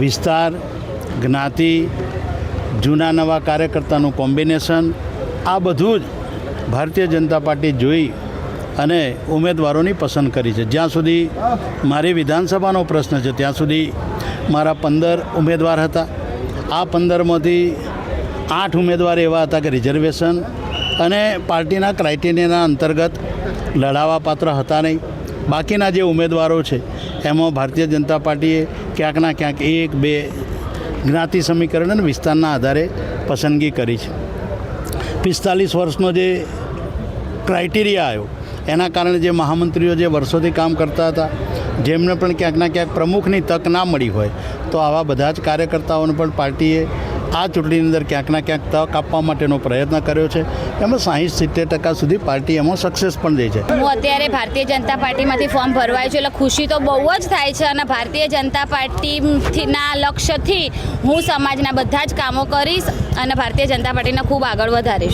વિસ્તાર, જ્ઞાતિ, જૂના નવા કાર્યકર્તાનું કોમ્બિનેશન, આ બધું જ ભારતીય જનતા પાર્ટી જોઈ અને ઉમેદવારોની પસંદ કરી છે. જ્યાં સુધી મારી વિધાનસભાનો પ્રશ્ન છે ત્યાં સુધી મારા 15 ઉમેદવાર હતા. આ 15માંથી 8 ઉમેદવાર એવા હતા કે રિઝર્વેશન અને પાર્ટીના ક્રાઇટેરિયાના અંતર્ગત લડાવા પાત્ર હતા નહીં. બાકીના જે ઉમેદવારો છે એમાં ભારતીય જનતા પાર્ટીએ ક્યાંકના ક્યાંક 1-2 જ્ઞાતિ સમીકરણ અને વિસ્તારના આધારે પસંદગી કરી છે. 45 વર્ષનો જે ક્રાઇટેરિયા આવ્યો એના કારણે જે મહામંત્રીઓ જે વર્ષોથી કામ કરતા હતા, જેમને પણ ક્યાંકના ક્યાંક પ્રમુખની તક ના મળી હોય, તો આવા બધા જ કાર્યકર્તાઓને પણ પાર્ટીએ આ ચૂંટણીની અંદર ક્યાંકના ક્યાંક તક આપવા માટેનો પ્રયત્ન કર્યો છે. એમાં 60-70% સુધી પાર્ટી એમાં સક્સેસ પણ થઈ છે. હું અત્યારે ભારતીય જનતા પાર્ટીમાંથી ફોર્મ ભરવાયું છું, એટલે ખુશી તો બહુ જ થાય છે અને ભારતીય જનતા પાર્ટીના લક્ષ્યથી હું સમાજના બધા જ કામો કરીશ અને ભારતીય જનતા પાર્ટીને ખૂબ આગળ વધારીશ.